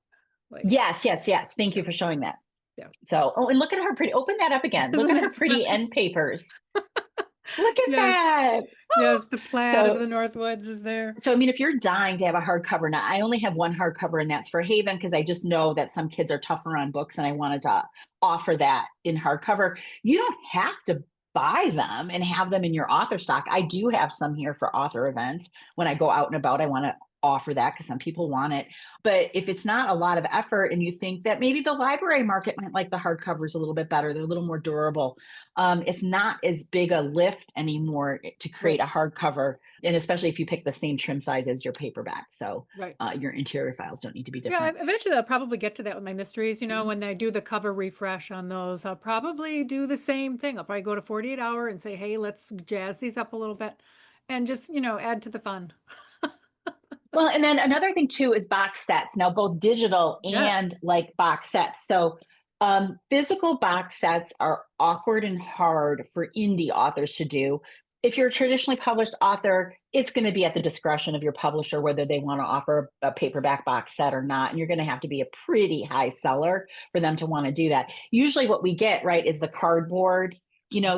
Like, Yes, yes, yes. Thank you yeah, for showing that. yeah. So, oh, and look at her pretty, open that up again. Look Isn't at her that pretty fun? end papers. Look at Yes, that. Oh, yes, the plaid of so the Northwoods is there. So, I mean, if you're dying to have a hardcover, now I only have one hardcover, and that's for Haven because I just know that some kids are tougher on books, and I wanted to offer that in hardcover. You don't have to buy them and have them in your author stock. I do have some here for author events. When I go out and about, I want to offer that because some people want it. But if it's not a lot of effort and you think that maybe the library market might like the hardcovers a little bit better, they're a little more durable. It's not as big a lift anymore to create Right, a hardcover, and especially if you pick the same trim size as your paperback. So right. your interior files don't need to be Yeah, different. eventually I'll probably get to that with my mysteries. When I do the cover refresh on those, I'll probably do the same thing. I'll probably go to 48 hour and say, hey, let's jazz these up a little bit and just, add to the fun. Well, and then another thing too is box sets. Now, both digital Yes. and like box sets. So physical box sets are awkward and hard for indie authors to do. If you're a traditionally published author, it's going to be at the discretion of your publisher whether they want to offer a paperback box set or not. And you're going to have to be a pretty high seller for them to want to do that. Usually, what we get, right, is the cardboard,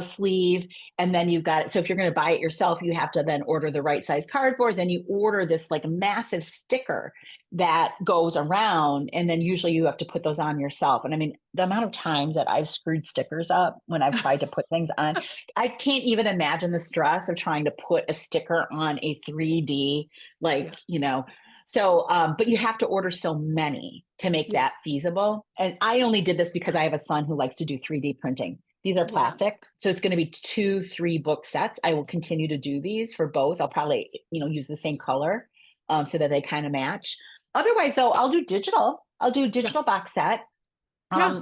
sleeve. And then you've got it. So if you're going to buy it yourself, you have to then order the right size cardboard. Then you order this like massive sticker that goes around. And then usually you have to put those on yourself. And I mean, the amount of times that I've screwed stickers up when I've tried to put things on, I can't even imagine the stress of trying to put a sticker on a 3D, like, Yeah. So, but you have to order so many to make Yeah. that feasible. And I only did this because I have a son who likes to do 3D printing. These are Yeah. plastic. So it's going to be 2-3 book sets. I will continue to do these for both. I'll probably, use the same color so that they kind of match. Otherwise, though, I'll do digital. I'll do a Yeah. digital box set. Yeah.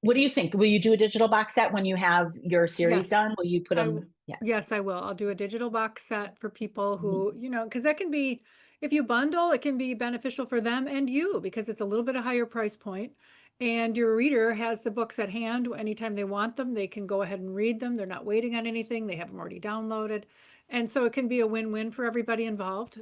What do you think? Will you do a digital box set when you have your series Yes. done? Will you put I them? Yeah. yes, I will. I'll do a digital box set for people Mhm. who, because that can be, if you bundle, it can be beneficial for them and you because it's a little bit a higher price point. And your reader has the books at hand anytime they want them. They can go ahead and read them. They're not waiting on anything. They have them already downloaded. And so it can be a win-win for everybody involved.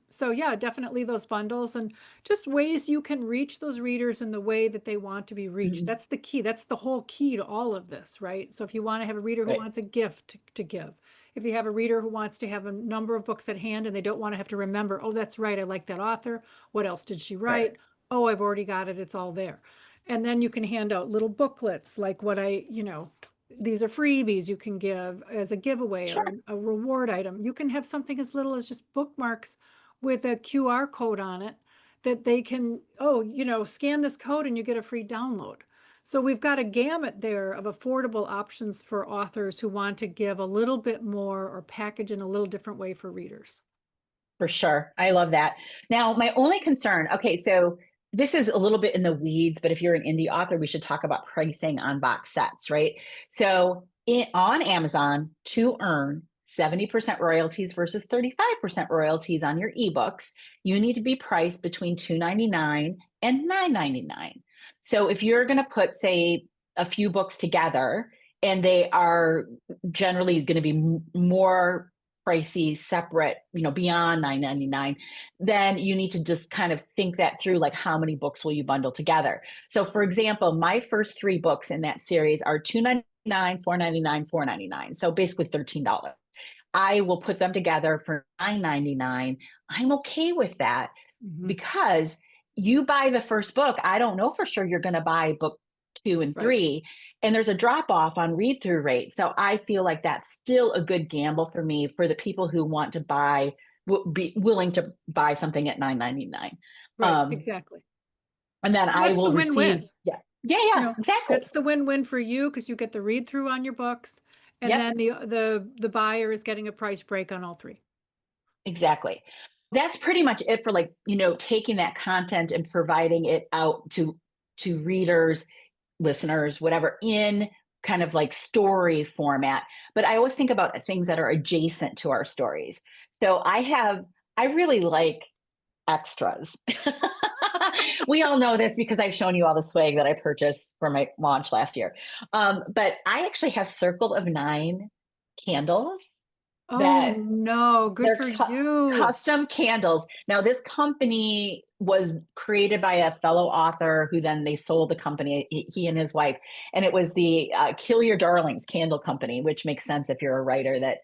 So yeah, definitely those bundles and just ways you can reach those readers in the way that they want to be reached. Mhm. That's the key. That's the whole key to all of this, right? So if you want to have a reader who Right. wants a gift to give, if you have a reader who wants to have a number of books at hand and they don't want to have to remember, oh, that's right, I like that author. What else did she Right. write? Oh, I've already got it. It's all there. And then you can hand out little booklets like these are freebies you can give as a giveaway Sure. or a reward item. You can have something as little as just bookmarks with a QR code on it that they can, scan this code and you get a free download. So we've got a gamut there of affordable options for authors who want to give a little bit more or package in a little different way for readers. For sure. I love that. Now, my only concern, okay, so this is a little bit in the weeds, but if you're an indie author, we should talk about pricing on box sets, right? So on Amazon, to earn 70% royalties versus 35% royalties on your ebooks, you need to be priced between $2.99 and $9.99. So if you're going to put, say, a few books together, and they are generally going to be more pricey separate, beyond $9.99, then you need to just kind of think that through, like how many books will you bundle together. So for example, my first 3 books in that series are $2.99, $4.99, $4.99. So basically $13. I will put them together for $9.99. I'm okay with that because you buy the first book. I don't know for sure you're going to buy book 2 and Right. 3, and there's a drop off on read through rate. So I feel like that's still a good gamble for me, for the people who want to be willing to buy something at $9.99. Right. Exactly. And then And I that's the will receive, win-win. yeah, yeah, exactly. That's the win-win for you because you get the read through on your books, and Yep, then the buyer is getting a price break on all 3. exactly. That's pretty much it for, like, taking that content and providing it out to readers, listeners, whatever, in kind of like story format. But I always think about things that are adjacent to our stories. So I really like extras, We all know this because I've shown you all the swag that I purchased for my launch last year. But I actually have Circle of Nine candles Oh that no, good they're for you. custom candles. Now, this company was created by a fellow author who then they sold the company, he and his wife. And it was the Kill Your Darlings Candle Company, which makes sense if you're a writer that,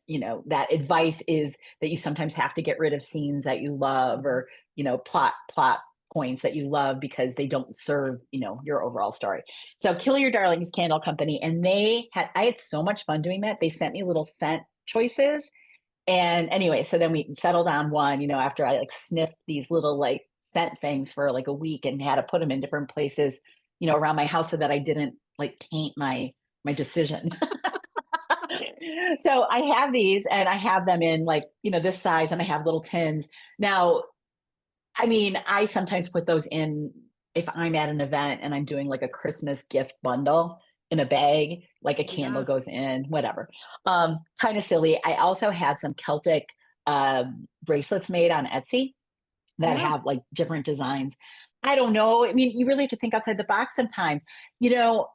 that advice is that you sometimes have to get rid of scenes that you love or, plot points that you love because they don't serve, your overall story. So Kill Your Darlings Candle Company. And I had so much fun doing that. They sent me little scent choices and anyway, so then we settled on one, after I like sniffed these little like scent things for like a week and had to put them in different places, around my house so that I didn't like taint my decision. So I have these and I have them in like, this size and I have little tins. Now, I mean, I sometimes put those in if I'm at an event and I'm doing like a Christmas gift bundle in a bag, like a candle Yeah, goes in, whatever. Kind of silly. I also had some Celtic bracelets made on Etsy that yeah. have like different designs. I don't know. I mean, you really have to think outside the box sometimes. You know,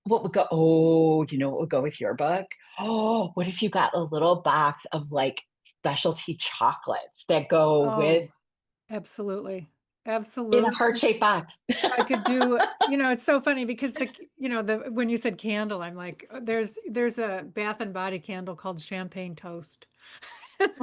what would go? Oh, what would go with your book? Oh, what if you got a little box of like specialty chocolates that go with Oh, absolutely. in a Absolutely. heart-shaped box? I could do, it's so funny because when you said candle, I'm like, there's a Bath and Body candle called Champagne Toast.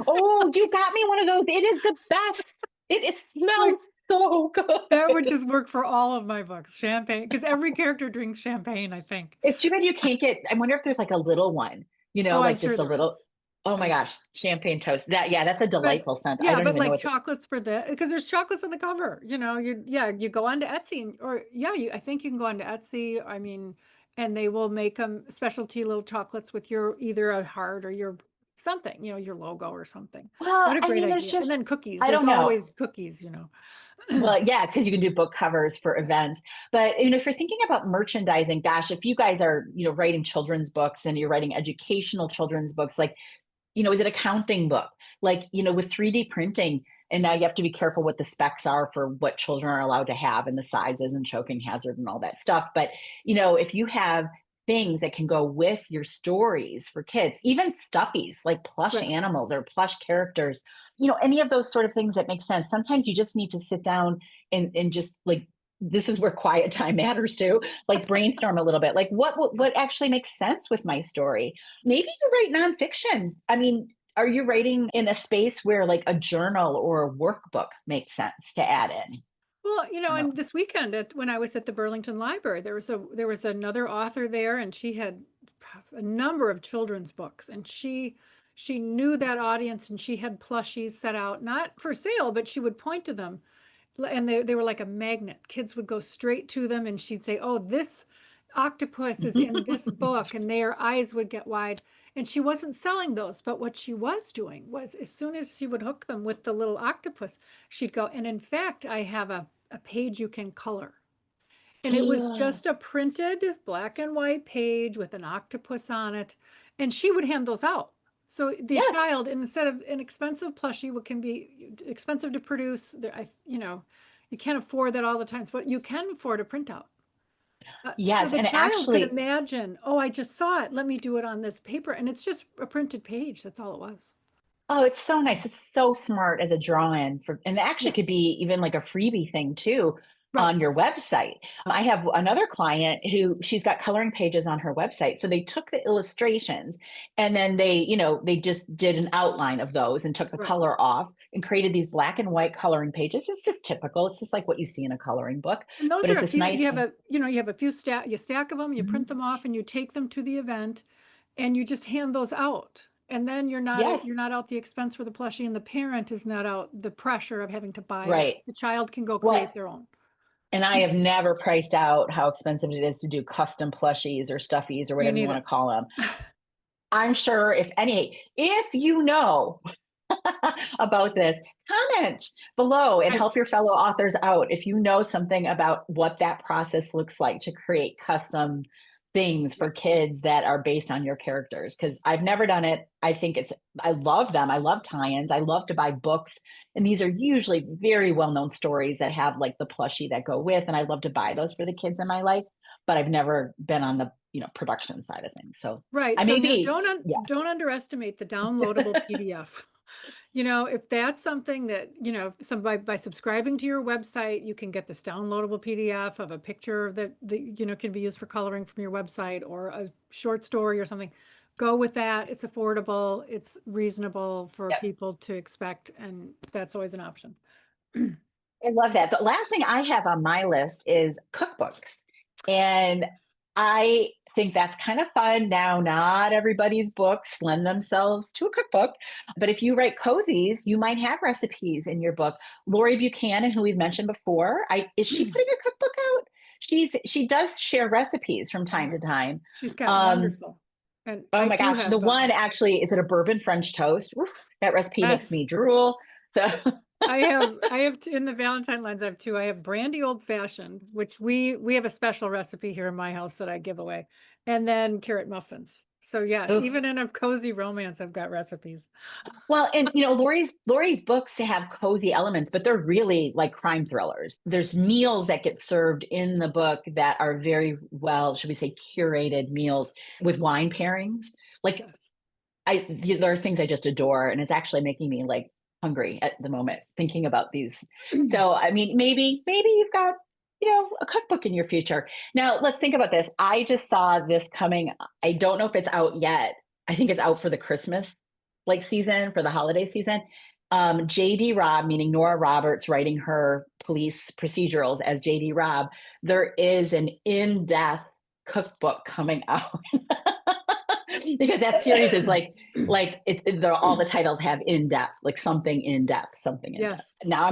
Oh, you got me one of those. It is the best. It Like smells so that would good. just work for all of my books. Champagne, because every character drinks champagne, I think. It's too bad you can't get. I wonder if there's like a little one, Oh, I'm like sure just a there little. is. Oh my I'm gosh, champagne toast. Yeah, that's a But delightful scent. I yeah, don't but even know like what to. chocolates for the because there's chocolates on the cover. You go onto Etsy or yeah, I think you can go onto Etsy. I mean, and they will make them specialty little chocolates with your either a heart or your something, your logo or something. Well, What a I great mean, there's idea. And then just cookies. I There's don't know. always cookies. Well, yeah, because you can do book covers for events. But if you're thinking about merchandising, gosh, if you guys are writing children's books and you're writing educational children's books, like is it a counting book? Like, with 3D printing, and now you have to be careful what the specs are for what children are allowed to have and the sizes and choking hazard and all that stuff. But, if you have things that can go with your stories for kids, even stuffies like plush Right. animals or plush characters, any of those sort of things that make sense. Sometimes you just need to sit down and just like, this is where quiet time matters too, like brainstorm a little bit, like what actually makes sense with my story. Maybe you write nonfiction. I mean, are you writing in a space where like a journal or a workbook makes sense to add in? Well, I don't and this weekend when I was at the Burlington Library, there was another author there, and she had a number of children's books, and she knew that audience, and she had plushies set out, not for sale, but she would point to them, and they were like a magnet. Kids would go straight to them, and she'd say, "Oh, this octopus is in this know. book," and their eyes would get wide. And she wasn't selling those, but what she was doing was as soon as she would hook them with the little octopus, she'd go, and in fact, I have a page you can color. And it was just a printed black and white page with an octopus on it. And she would hand those out. So the Yeah. child, instead of an expensive plushie, what can be expensive to produce, you can't afford that all the time, but you can afford a printout. So Yes. the And child could actually, imagine, oh, I just saw it. Let me do it on this paper. And it's just a printed page. That's all it was. oh, it's so nice. It's so smart as a draw-in for, and it actually Yes. could be even like a freebie thing too Right. on your website. I have another client who she's got coloring pages on her website. So they took the illustrations and then they just did an outline of those and took the Right. color off and created these black and white coloring pages. It's just typical. It's just like what you see in a coloring book, And those but are it's a this few, nice. you have a few you stack of them, you print Mhm. them off and you take them to the event and you just hand those out. And then Yes, you're not out the expense for the plushie and the parent is not out the pressure of having to buy it. right. The child can go What? create their own. And I have never priced out how expensive it is to do custom plushies or stuffies or Me whatever you want neither. to call them. I'm sure if you know about this, comment below and Right. help your fellow authors out if you know something about what that process looks like to create custom things for kids that are based on your characters. Cause I've never done it. I love them. I love tie-ins. I love to buy books. And these are usually very well-known stories that have like the plushie that go with, and I love to buy those for the kids in my life, but I've never been on the, production side of things. So Right. I So may now be, yeah. don't underestimate the downloadable PDF. If that's something that, by subscribing to your website, you can get this downloadable PDF of a picture that can be used for coloring from your website, or a short story or something. Go with that. It's affordable. It's reasonable for Yep. people to expect. And that's always an option. I love that. The last thing I have on my list is cookbooks. And I think that's kind of fun. Now, not everybody's books lend themselves to a cookbook, but if you write cozies, you might have recipes in your book. Lori Buchanan, who we've mentioned before, is she putting a cookbook out? She does share recipes from time to time. She's got Um, wonderful. And oh I my do gosh, the have, one actually is it a bourbon French toast? Oof, that recipe makes yes. me drool. So I have in the Valentine lines, I have two. I have brandy old fashioned, which we have a special recipe here in my house that I give away, and then carrot muffins. So yes, oof. even in a cozy romance, I've got recipes. Well, and Lori's books have cozy elements, but they're really like crime thrillers. There's meals that get served in the book that are very well, should we say, curated meals with wine pairings. Like there are things I just adore, and it's actually making me like hungry at the moment thinking about these. So, I mean, maybe you've got a cookbook in your future. Now, let's think about this. I just saw this coming. I don't know if it's out yet. I think it's out for the Christmas like season, for the holiday season. JD Robb, meaning Nora Roberts, writing her police procedurals as JD Robb. There is an in-depth cookbook coming out. Because that series is like all the titles have in depth, like something in depth, something in depth. Yes. Now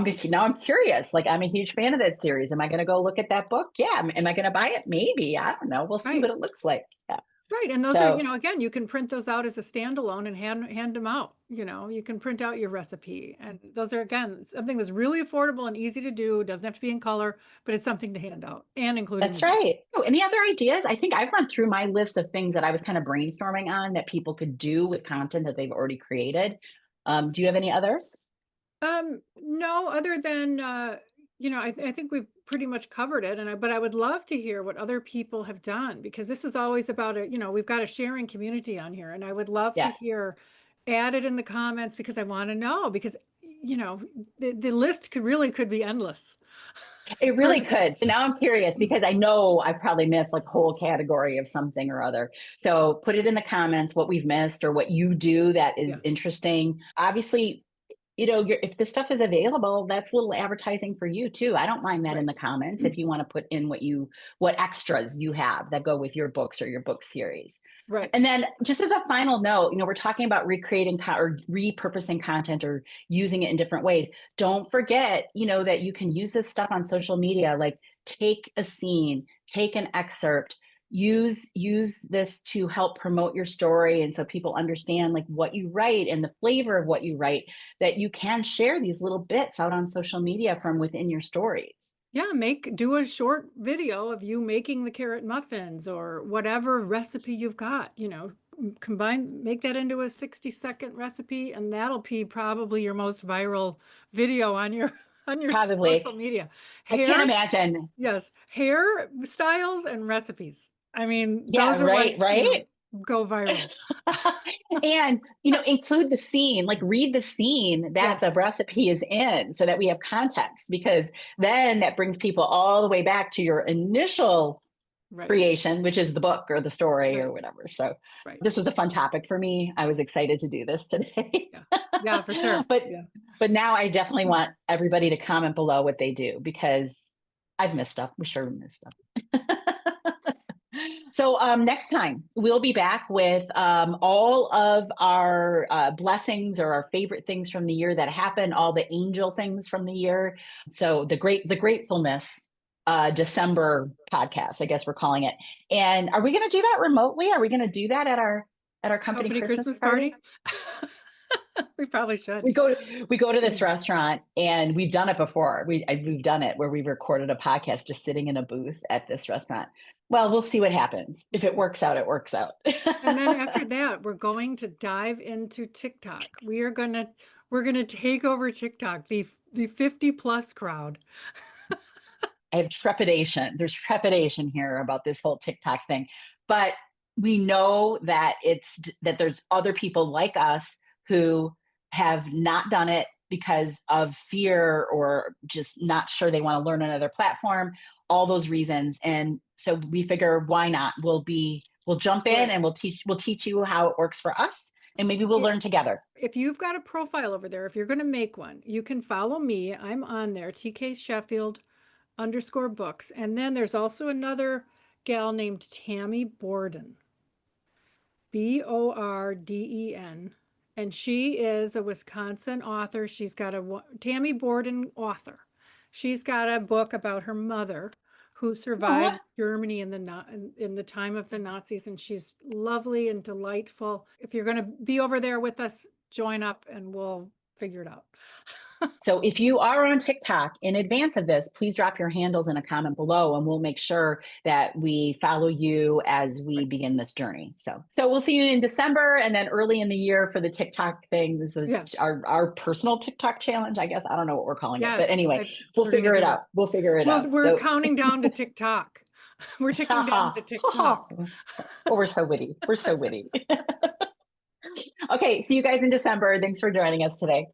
I'm curious. Like I'm a huge fan of that series. Am I going to go look at that book? Yeah. Am I going to buy it? Maybe. I don't know. We'll see Right. what it looks like. Yeah. Right. And those are, So again, you can print those out as a standalone and hand them out. You can print out your recipe. And those are, again, something that's really affordable and easy to do. It doesn't have to be in color, but it's something to hand out and include in that's your book. right. Oh, any other ideas? I think I've run through my list of things that I was kind of brainstorming on that people could do with content that they've already created. Do you have any others? No, other than, I think we've pretty much covered it. But I would love to hear what other people have done, because this is always about we've got a sharing community on here, and I would love to Yeah. hear, add it in the comments, because I want to know, because, the list could be endless. It really could. So now I'm curious because I know I probably missed like a whole category of something or other. So put it in the comments what we've missed or what you do that is interesting. Obviously, if this stuff is available, that's a little advertising for you too. I don't mind that in Right. the comments if you want to put in what extras you have that go with your books or your book series. Right. And then just as a final note, we're talking about recreating or repurposing content or using it in different ways. Don't forget, that you can use this stuff on social media, like take a scene, take an excerpt, use this to help promote your story, and so people understand like what you write and the flavor of what you write, that you can share these little bits out on social media from within your stories. Yeah, do a short video of you making the carrot muffins or whatever recipe you've got, make that into a 60-second recipe, and that'll be probably your most viral video on your Probably. social media. I can't Hair, imagine. yes, hair styles and recipes. I mean, Yeah, those are what, right. go viral. And include the scene, like read the scene that Yes. the recipe is in so that we have context, because then that brings people all the way back to your initial Right. creation, which is the book or the story Right. or whatever. So Right. this was a fun topic for me. I was excited to do this today. Yeah, for sure. but Yeah. but now I definitely want everybody to comment below what they do, because I've missed stuff. We sure missed stuff. So next time we'll be back with all of our blessings or our favorite things from the year that happened, all the angel things from the year. So the gratefulness December podcast, I guess we're calling it. And are we going to do that remotely? Are we going to do that at our company Christmas Christmas party? We probably should. We go to this restaurant, and we've done it before. We've done it where we recorded a podcast just sitting in a booth at this restaurant. Well, we'll see what happens. If it works out, it works out. And then after that, we're going to dive into TikTok. We're gonna take over TikTok, the 50 plus crowd. I have trepidation. There's trepidation here about this whole TikTok thing, but we know that there's other people like us who have not done it because of fear or just not sure they want to learn another platform, all those reasons. And so we figure, why not? We'll jump in, and we'll teach you how it works for us, and maybe we'll learn together. If you've got a profile over there, if you're going to make one, you can follow me. I'm on there, TK Sheffield _books. And then there's also another gal named Tammy Borden, Borden. And she is a Wisconsin author. She's got Tammy Borden author. She's got a book about her mother who survived Germany in the time of the Nazis, and she's lovely and delightful. If you're going to be over there with us, join up and we'll figure it out. So if you are on TikTok in advance of this, please drop your handles in a comment below, and we'll make sure that we follow you as we begin this journey. So we'll see you in December, and then early in the year for the TikTok thing. This is our personal TikTok challenge, I guess. I don't know what we're calling it, but anyway, we'll figure it out. We'll figure it out. We're counting down to TikTok. We're ticking down to TikTok. Oh, we're so witty. We're so witty. Okay, see you guys in December. Thanks for joining us today.